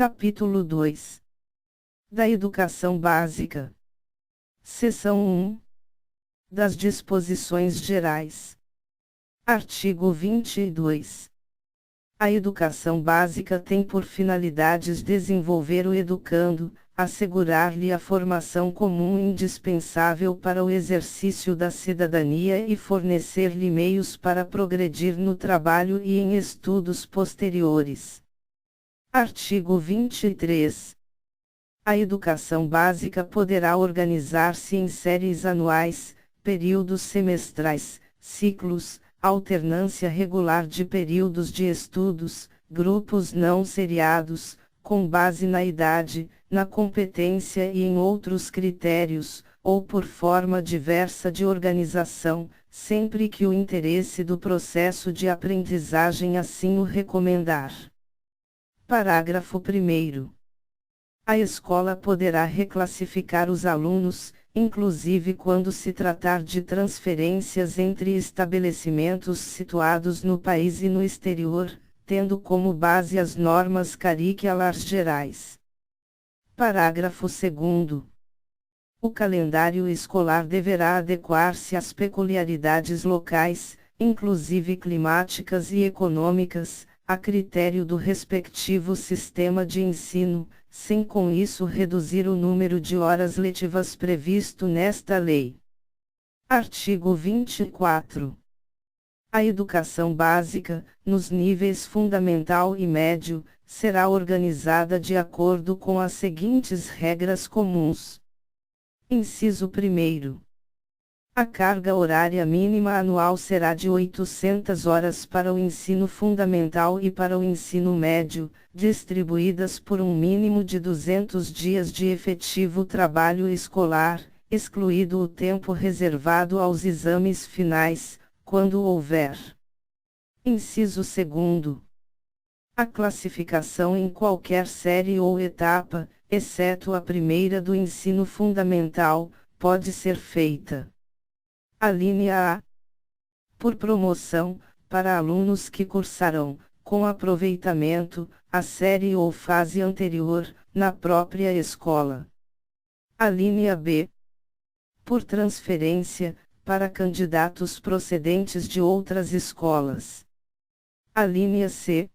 Capítulo 2 da Educação Básica. Seção 1 das Disposições Gerais. Artigo 22. A educação básica tem por finalidades desenvolver o educando, assegurar-lhe a formação comum indispensável para o exercício da cidadania e fornecer-lhe meios para progredir no trabalho e em estudos posteriores. Artigo 23. A educação básica poderá organizar-se em séries anuais, períodos semestrais, ciclos, alternância regular de períodos de estudos, grupos não seriados, com base na idade, na competência e em outros critérios, ou por forma diversa de organização, sempre que o interesse do processo de aprendizagem assim o recomendar. Parágrafo 1º. A escola poderá reclassificar os alunos, inclusive quando se tratar de transferências entre estabelecimentos situados no país e no exterior, tendo como base as normas curriculares gerais. Parágrafo 2º. O calendário escolar deverá adequar-se às peculiaridades locais, inclusive climáticas e econômicas, a critério do respectivo sistema de ensino, sem com isso reduzir o número de horas letivas previsto nesta lei. Artigo 24. A educação básica, nos níveis fundamental e médio, será organizada de acordo com as seguintes regras comuns. Inciso 1º. A carga horária mínima anual será de 800 horas para o ensino fundamental e para o ensino médio, distribuídas por um mínimo de 200 dias de efetivo trabalho escolar, excluído o tempo reservado aos exames finais, quando houver. Inciso 2º. A classificação em qualquer série ou etapa, exceto a primeira do ensino fundamental, pode ser feita. Alínea A. Por promoção, para alunos que cursarão, com aproveitamento, a série ou fase anterior, na própria escola. Alínea B. Por transferência, para candidatos procedentes de outras escolas. Alínea C.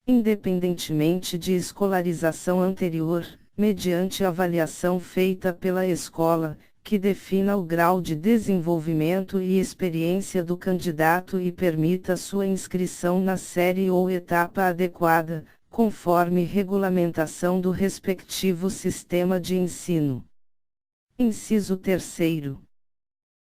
Independentemente de escolarização anterior, mediante avaliação feita pela escola, que defina o grau de desenvolvimento e experiência do candidato e permita sua inscrição na série ou etapa adequada, conforme regulamentação do respectivo sistema de ensino. Inciso 3º.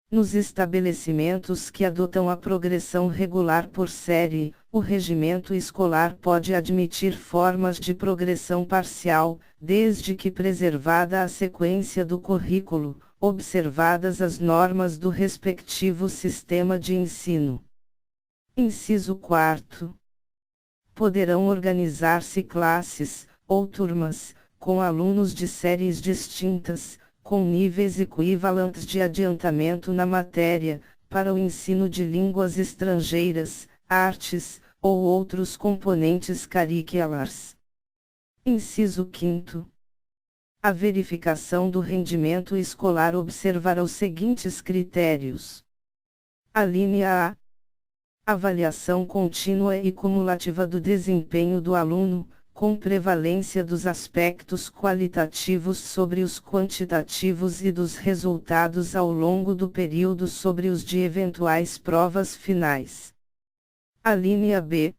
Nos estabelecimentos que adotam a progressão regular por série, o regimento escolar pode admitir formas de progressão parcial, desde que preservada a sequência do currículo, observadas as normas do respectivo sistema de ensino. Inciso 4º. Poderão organizar-se classes, ou turmas, com alunos de séries distintas, com níveis equivalentes de adiantamento na matéria, para o ensino de línguas estrangeiras, artes, ou outros componentes curriculares. Inciso 5º. A verificação do rendimento escolar observará os seguintes critérios. Alínea A. Avaliação contínua e cumulativa do desempenho do aluno, com prevalência dos aspectos qualitativos sobre os quantitativos e dos resultados ao longo do período sobre os de eventuais provas finais. Alínea B.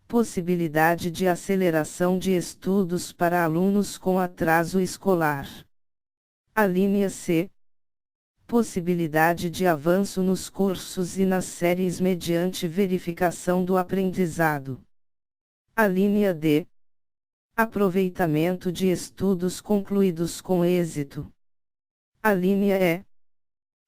Possibilidade de aceleração de estudos para alunos com atraso escolar. Alínea C. Possibilidade de avanço nos cursos e nas séries mediante verificação do aprendizado. Alínea D. Aproveitamento de estudos concluídos com êxito. Alínea E.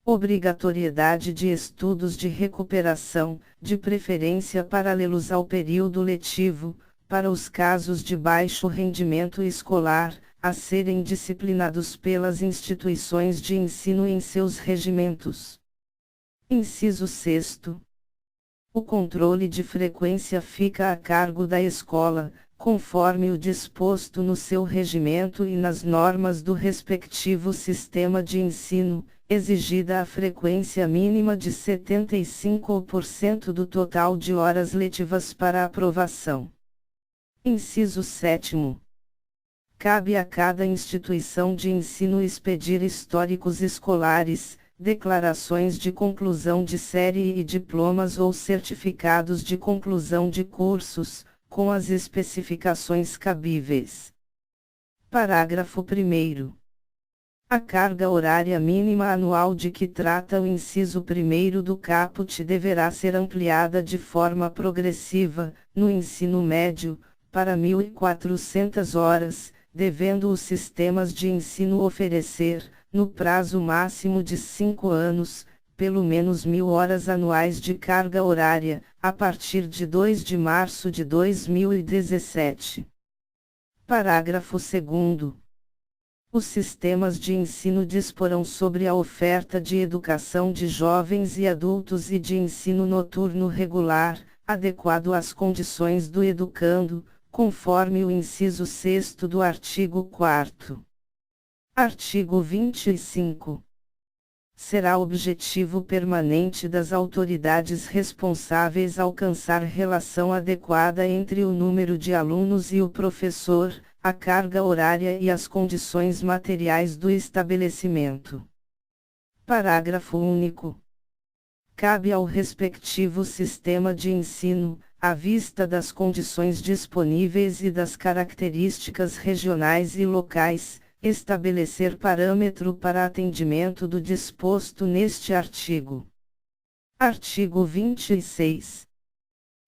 Obrigatoriedade de estudos de recuperação, de preferência paralelos ao período letivo, para os casos de baixo rendimento escolar, a serem disciplinados pelas instituições de ensino em seus regimentos. Inciso 6º. O controle de frequência fica a cargo da escola, conforme o disposto no seu regimento e nas normas do respectivo sistema de ensino, exigida a frequência mínima de 75% do total de horas letivas para aprovação. Inciso 7º. Cabe a cada instituição de ensino expedir históricos escolares, declarações de conclusão de série e diplomas ou certificados de conclusão de cursos, com as especificações cabíveis. Parágrafo 1º. A carga horária mínima anual de que trata o inciso 1º do caput deverá ser ampliada de forma progressiva, no ensino médio, para 1.400 horas, devendo os sistemas de ensino oferecer, no prazo máximo de 5 anos, pelo menos 1.000 horas anuais de carga horária, a partir de 2 de março de 2017. Parágrafo 2º. Os sistemas de ensino disporão sobre a oferta de educação de jovens e adultos e de ensino noturno regular, adequado às condições do educando, conforme o inciso 6º do artigo 4º. Artigo 25. Será objetivo permanente das autoridades responsáveis alcançar relação adequada entre o número de alunos e o professor, a carga horária e as condições materiais do estabelecimento. Parágrafo único. Cabe ao respectivo sistema de ensino, à vista das condições disponíveis e das características regionais e locais, estabelecer parâmetro para atendimento do disposto neste artigo. Artigo 26.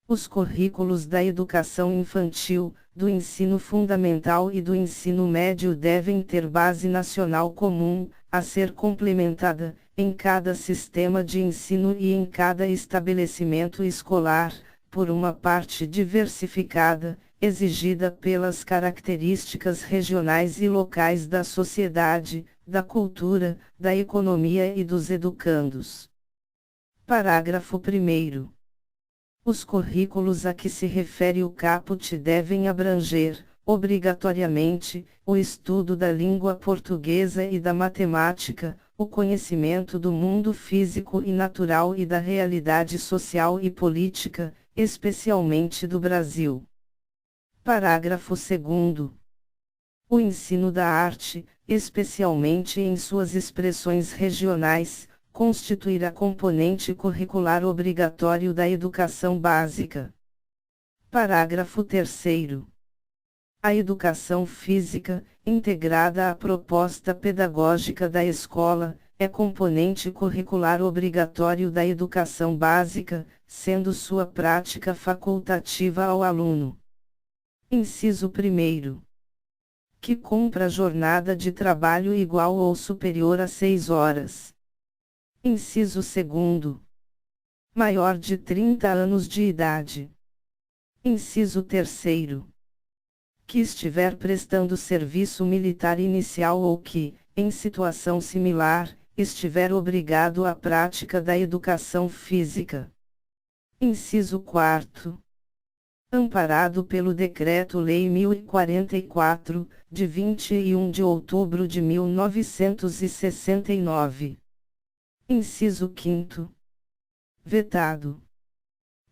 Os currículos da educação infantil, do ensino fundamental e do ensino médio devem ter base nacional comum, a ser complementada, em cada sistema de ensino e em cada estabelecimento escolar, por uma parte diversificada, exigida pelas características regionais e locais da sociedade, da cultura, da economia e dos educandos. Parágrafo 1º. Os currículos a que se refere o caput devem abranger, obrigatoriamente, o estudo da língua portuguesa e da matemática, o conhecimento do mundo físico e natural e da realidade social e política, especialmente do Brasil. Parágrafo 2º. O ensino da arte, especialmente em suas expressões regionais, constituirá componente curricular obrigatório da educação básica. Parágrafo 3º. A educação física, integrada à proposta pedagógica da escola, é componente curricular obrigatório da educação básica, sendo sua prática facultativa ao aluno. Inciso 1º. Que cumpra jornada de trabalho igual ou superior a 6 horas. Inciso 2º. Maior de 30 anos de idade. Inciso 3º. Que estiver prestando serviço militar inicial ou que, em situação similar, estiver obrigado à prática da educação física. Inciso 4º. Amparado pelo Decreto-Lei 1044, de 21 de outubro de 1969. Inciso 5º. Vetado.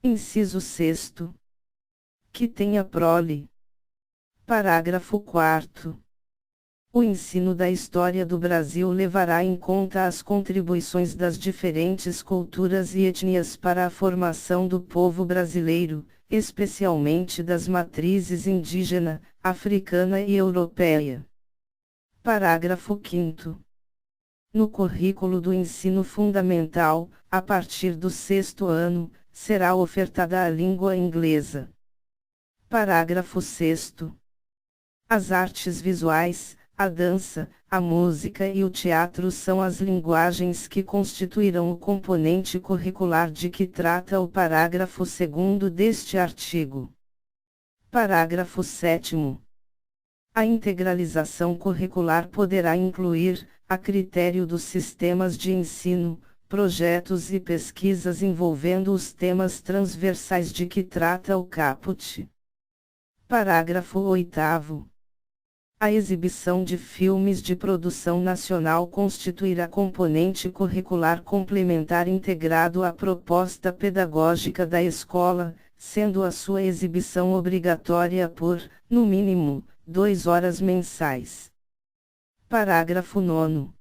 Inciso 6º. Que tenha prole. Parágrafo 4º. O ensino da história do Brasil levará em conta as contribuições das diferentes culturas e etnias para a formação do povo brasileiro, especialmente das matrizes indígena, africana e europeia. Parágrafo 5º. No currículo do ensino fundamental, a partir do 6º ano, será ofertada a língua inglesa. Parágrafo 6º. As artes visuais, a dança, a música e o teatro são as linguagens que constituirão o componente curricular de que trata o parágrafo 2º deste artigo. Parágrafo 7º. A integralização curricular poderá incluir, a critério dos sistemas de ensino, projetos e pesquisas envolvendo os temas transversais de que trata o caput. Parágrafo 8º. A exibição de filmes de produção nacional constituirá componente curricular complementar integrado à proposta pedagógica da escola, sendo a sua exibição obrigatória por, no mínimo, 2 horas mensais. Parágrafo 9º.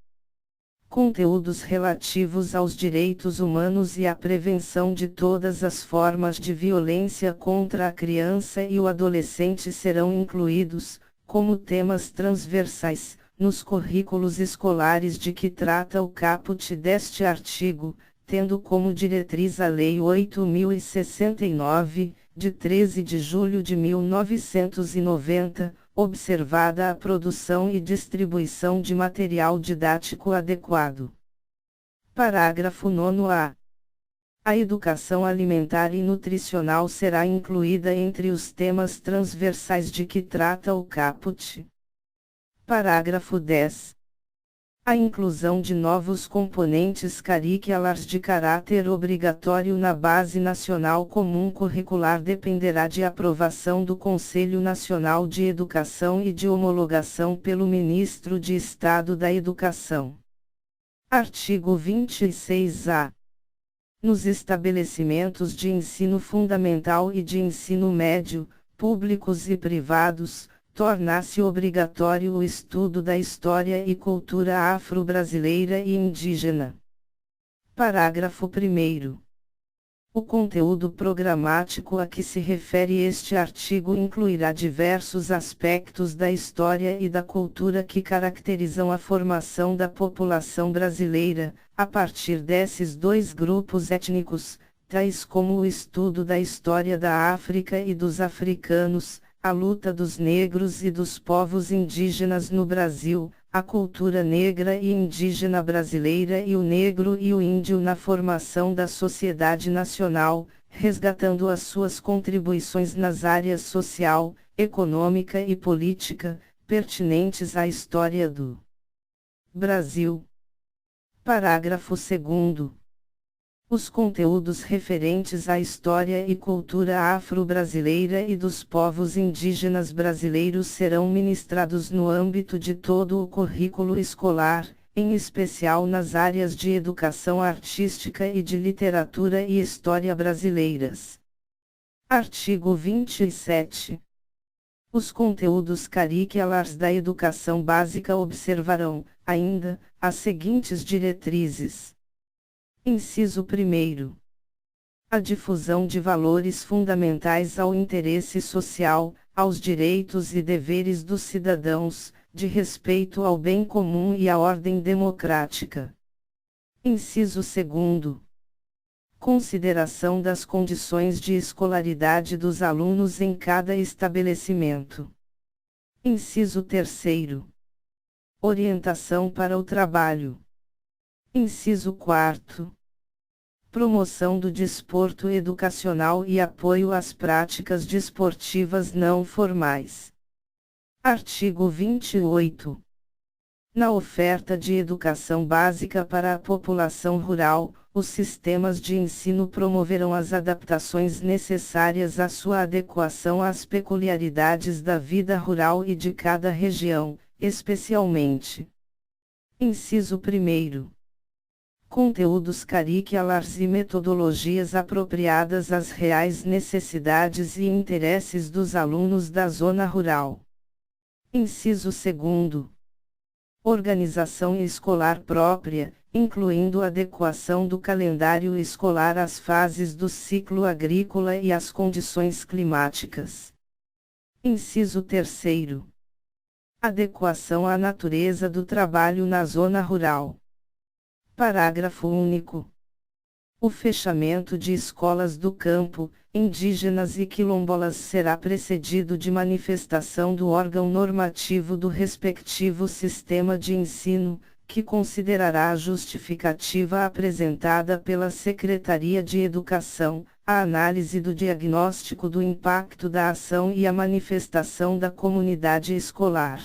Conteúdos relativos aos direitos humanos e à prevenção de todas as formas de violência contra a criança e o adolescente serão incluídos, como temas transversais, nos currículos escolares de que trata o caput deste artigo, tendo como diretriz a Lei 8.069, de 13 de julho de 1990, observada a produção e distribuição de material didático adequado. Parágrafo 9º-A. A educação alimentar e nutricional será incluída entre os temas transversais de que trata o caput. Parágrafo 10. A inclusão de novos componentes curriculares de caráter obrigatório na Base Nacional Comum Curricular dependerá de aprovação do Conselho Nacional de Educação e de homologação pelo Ministro de Estado da Educação. Artigo 26-A. Nos estabelecimentos de ensino fundamental e de ensino médio, públicos e privados, torna-se obrigatório o estudo da história e cultura afro-brasileira e indígena. Parágrafo 1º. O conteúdo programático a que se refere este artigo incluirá diversos aspectos da história e da cultura que caracterizam a formação da população brasileira, a partir desses dois grupos étnicos, tais como o estudo da história da África e dos africanos, a luta dos negros e dos povos indígenas no Brasil, a cultura negra e indígena brasileira e o negro e o índio na formação da sociedade nacional, resgatando as suas contribuições nas áreas social, econômica e política, pertinentes à história do Brasil. Parágrafo 2º. Os conteúdos referentes à história e cultura afro-brasileira e dos povos indígenas brasileiros serão ministrados no âmbito de todo o currículo escolar, em especial nas áreas de educação artística e de literatura e história brasileiras. Artigo 27. Os conteúdos curriculares da educação básica observarão, ainda, as seguintes diretrizes. Inciso 1º. A difusão de valores fundamentais ao interesse social, aos direitos e deveres dos cidadãos, de respeito ao bem comum e à ordem democrática. Inciso 2º. Consideração das condições de escolaridade dos alunos em cada estabelecimento. Inciso 3º. Orientação para o trabalho. Inciso 4º. Promoção do desporto educacional e apoio às práticas desportivas não formais. Artigo 28. Na oferta de educação básica para a população rural, os sistemas de ensino promoverão as adaptações necessárias à sua adequação às peculiaridades da vida rural e de cada região, especialmente. Inciso 1º. Conteúdos curriculares e metodologias apropriadas às reais necessidades e interesses dos alunos da zona rural. Inciso 2º. Organização escolar própria, incluindo adequação do calendário escolar às fases do ciclo agrícola e às condições climáticas. Inciso 3º. Adequação à natureza do trabalho na zona rural. Parágrafo único. O fechamento de escolas do campo, indígenas e quilombolas será precedido de manifestação do órgão normativo do respectivo sistema de ensino, que considerará a justificativa apresentada pela Secretaria de Educação, a análise do diagnóstico do impacto da ação e a manifestação da comunidade escolar.